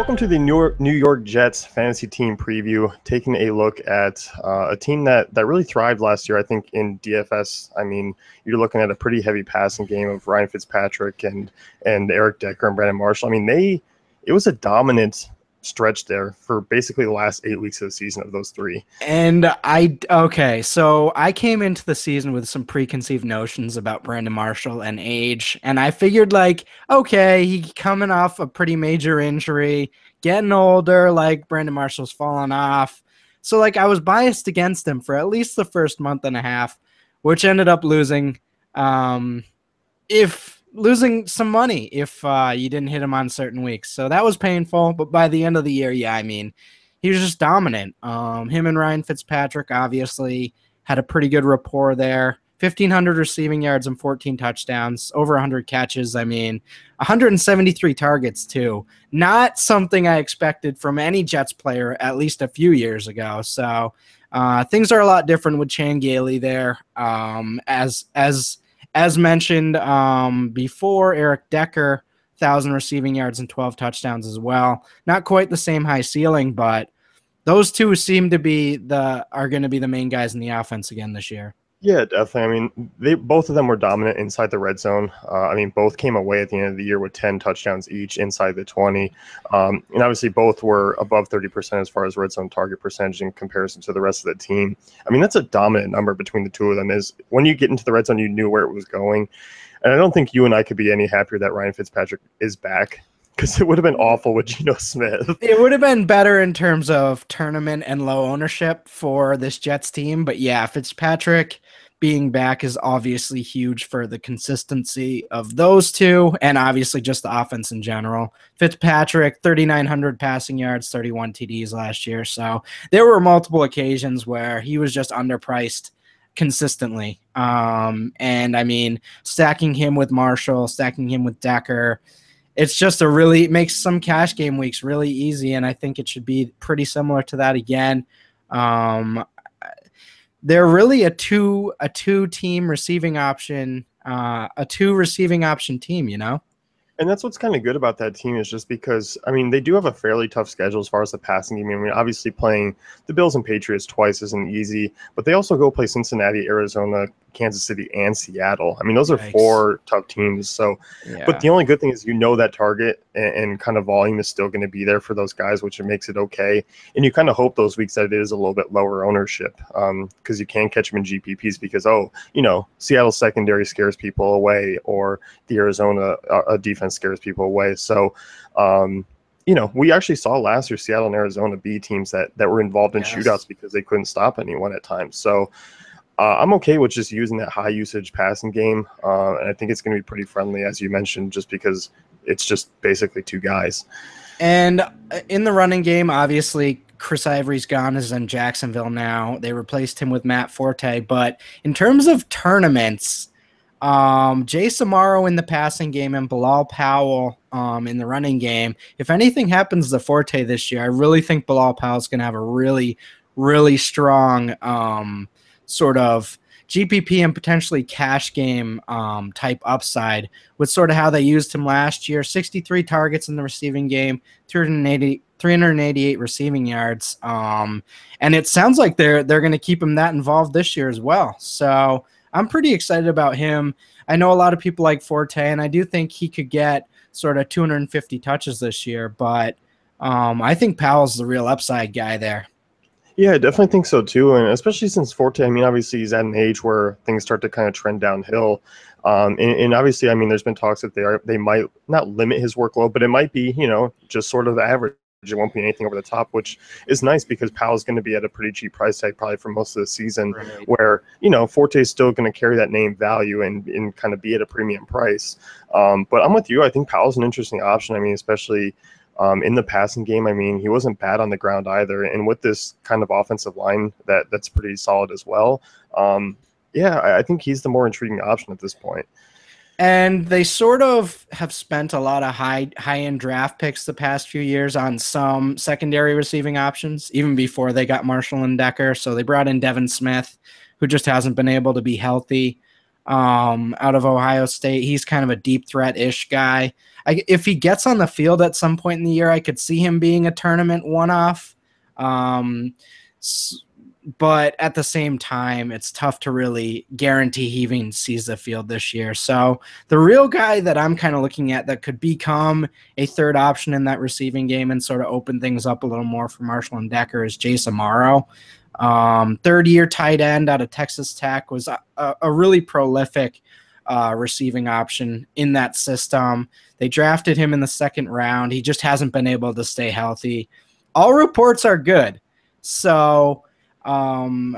Welcome to the New York Jets fantasy team preview, taking a look at a team that really thrived last year, I think, in DFS. I mean, you're looking at a pretty heavy passing game of Ryan Fitzpatrick and Eric Decker and Brandon Marshall. I mean, it was a dominant stretch there for basically the last 8 weeks of the season of those three. So I came into the season with some preconceived notions about Brandon Marshall and age, and I figured he coming off a pretty major injury, getting older, Brandon Marshall's fallen off. So I was biased against him for at least the first month and a half, which ended up losing some money if you didn't hit him on certain weeks. So that was painful. But by the end of the year, he was just dominant. Him and Ryan Fitzpatrick obviously had a pretty good rapport there. 1,500 receiving yards and 14 touchdowns, over 100 catches. 173 targets too. Not something I expected from any Jets player at least a few years ago. So things are a lot different with Chan Gailey there. As mentioned before, Eric Decker, 1,000 receiving yards and 12 touchdowns as well. Not quite the same high ceiling, but those two seem to be are going to be the main guys in the offense again this year. Yeah, definitely. I mean, both of them were dominant inside the red zone. Both came away at the end of the year with 10 touchdowns each inside the 20. And obviously both were above 30% as far as red zone target percentage in comparison to the rest of the team. I mean, that's a dominant number between the two of them. Is when you get into the red zone, you knew where it was going. And I don't think you and I could be any happier that Ryan Fitzpatrick is back, because it would have been awful with Geno Smith. It would have been better in terms of tournament and low ownership for this Jets team. But yeah, Fitzpatrick being back is obviously huge for the consistency of those two and obviously just the offense in general. Fitzpatrick, 3,900 passing yards, 31 TDs last year. So there were multiple occasions where he was just underpriced consistently. Stacking him with Marshall, stacking him with Decker, it makes some cash game weeks really easy, and I think it should be pretty similar to that again. They're really a two team receiving option, a two receiving option team, And that's what's kind of good about that team is just because, they do have a fairly tough schedule as far as the passing game. Obviously playing the Bills and Patriots twice isn't easy, but they also go play Cincinnati, Arizona, Kansas City, and Seattle. Those are four tough teams. So, yeah. But the only good thing is that target and kind of volume is still going to be there for those guys, which makes it okay. And you kind of hope those weeks that it is a little bit lower ownership because you can catch them in GPPs because, Seattle's secondary scares people away or the Arizona defense scares people away. So, we actually saw last year Seattle and Arizona be teams that were involved in shootouts because they couldn't stop anyone at times. So I'm okay with just using that high usage passing game. And I think it's going to be pretty friendly, as you mentioned, just because it's just basically two guys. And in the running game, obviously, Chris Ivory's gone, is in Jacksonville now. They replaced him with Matt Forte. But in terms of tournaments, Jay Samaro in the passing game and Bilal Powell in the running game. If anything happens to Forte this year, I really think Bilal Powell is going to have a really, really strong sort of GPP and potentially cash game type upside with sort of how they used him last year. 63 targets in the receiving game, 388 receiving yards. And it sounds like they're going to keep him that involved this year as well. So I'm pretty excited about him. I know a lot of people like Forte, and I do think he could get sort of 250 touches this year, but I think Powell's the real upside guy there. Yeah, I definitely think so too, and especially since Forte, obviously he's at an age where things start to kind of trend downhill. And obviously, there's been talks that they might not limit his workload, but it might be, just sort of average. It won't be anything over the top, which is nice because Powell's going to be at a pretty cheap price tag probably for most of the season, right, where, Forte is still going to carry that name value and kind of be at a premium price. But I'm with you. I think Powell's an interesting option. especially in the passing game. He wasn't bad on the ground either. And with this kind of offensive line that's pretty solid as well. I think he's the more intriguing option at this point. And they sort of have spent a lot of high-end draft picks the past few years on some secondary receiving options, even before they got Marshall and Decker. So they brought in Devin Smith, who just hasn't been able to be healthy. out of Ohio State. He's kind of a deep threat-ish guy. If he gets on the field at some point in the year, I could see him being a tournament one-off. But at the same time, it's tough to really guarantee he even sees the field this year. So the real guy that I'm kind of looking at that could become a third option in that receiving game and sort of open things up a little more for Marshall and Decker is Jace Amaro. Third-year tight end out of Texas Tech, was a really prolific receiving option in that system. They drafted him in the second round. He just hasn't been able to stay healthy. All reports are good. So am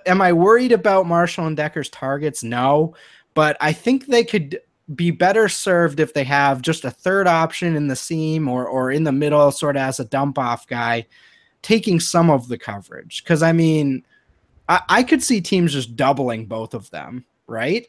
I worried about Marshall and Decker's targets? No, but I think they could be better served if they have just a third option in the seam or in the middle, sort of as a dump-off guy, taking some of the coverage. Because, I mean, I could see teams just doubling both of them, right?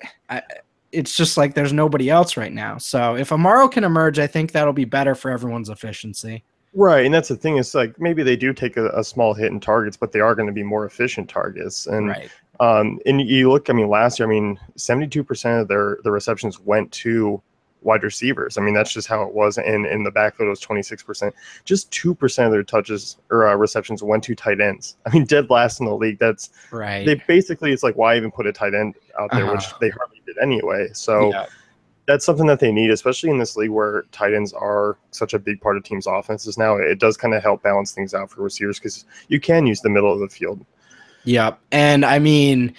It's just like there's nobody else right now. So if Amaro can emerge, I think that'll be better for everyone's efficiency. Right, and that's the thing. It's like maybe they do take a small hit in targets, but they are going to be more efficient targets. And right. And you look, I mean, last year, I mean, 72% of the receptions went to wide receivers. I mean, that's just how it was. And in the backfield, it was 26%. Just 2% of their touches or receptions went to tight ends. I mean, dead last in the league. That's right. They basically, it's like, why even put a tight end out there, which they hardly did anyway. So. Yeah. That's something that they need, especially in this league where tight ends are such a big part of teams' offenses now. It does kind of help balance things out for receivers because you can use the middle of the field. Yep. And I mean,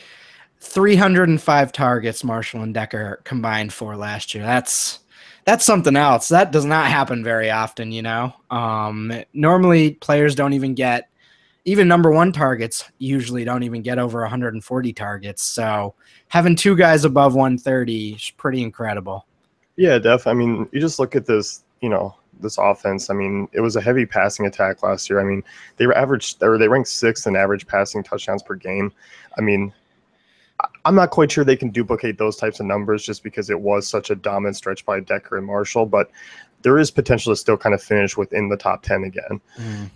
305 targets Marshall and Decker combined for last year. That's something else. That does not happen very often, you know. Normally players don't even get, even number one targets usually don't even get over 140 targets. So having two guys above 130 is pretty incredible. Yeah, definitely. I mean, you just look at this, you know, this offense. I mean, it was a heavy passing attack last year. I mean, they ranked sixth in average passing touchdowns per game. I mean, I'm not quite sure they can duplicate those types of numbers just because it was such a dominant stretch by Decker and Marshall, but there is potential to still kind of finish within the top 10 again.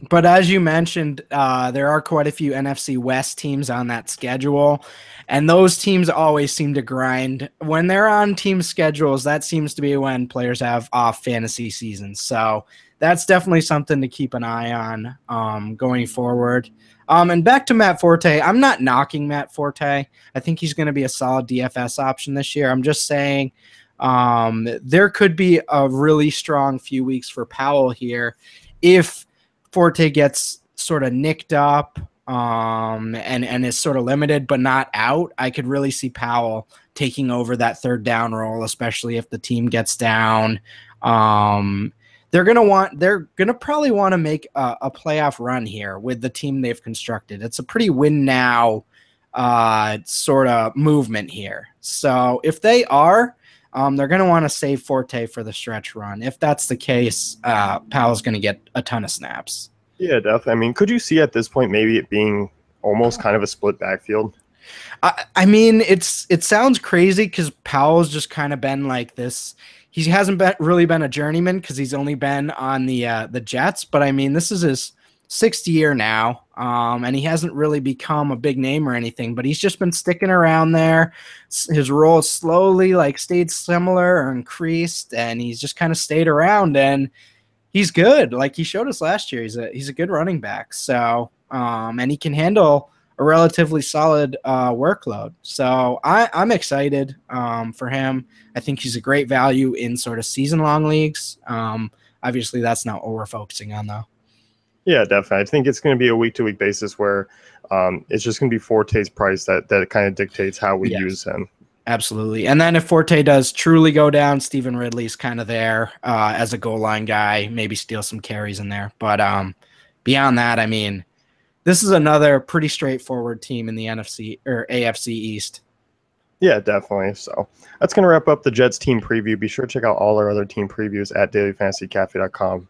But as you mentioned, there are quite a few NFC West teams on that schedule, and those teams always seem to grind. When they're on team schedules, that seems to be when players have off fantasy seasons. So that's definitely something to keep an eye on going forward. And back to Matt Forte, I'm not knocking Matt Forte. I think he's going to be a solid DFS option this year. I'm just saying there could be a really strong few weeks for Powell here if Forte gets sort of nicked up and is sort of limited but not out. I could really see Powell taking over that third down role, especially if the team gets down. They're gonna probably want to make a playoff run here with the team they've constructed. It's a pretty win now sort of movement here. So if they are, they're going to want to save Forte for the stretch run. If that's the case, Powell's going to get a ton of snaps. Yeah, definitely. I mean, could you see at this point maybe it being almost kind of a split backfield? I mean, it sounds crazy because Powell's just kind of been like this. He hasn't really been a journeyman because he's only been on the Jets. But, I mean, this is his sixth year now, and he hasn't really become a big name or anything, but he's just been sticking around there. His role slowly stayed similar or increased, and he's just kind of stayed around, and he's good. Like he showed us last year, he's a good running back. So, and he can handle a relatively solid workload. So I'm excited for him. I think he's a great value in sort of season-long leagues. Obviously, that's not what we're focusing on, though. Yeah, definitely. I think it's going to be a week-to-week basis where it's just going to be Forte's price that kind of dictates how we use him. Absolutely. And then if Forte does truly go down, Stephen Ridley's kind of there as a goal line guy, maybe steal some carries in there. But beyond that, I mean, this is another pretty straightforward team in the NFC or AFC East. Yeah, definitely. So that's going to wrap up the Jets team preview. Be sure to check out all our other team previews at dailyfantasycafe.com.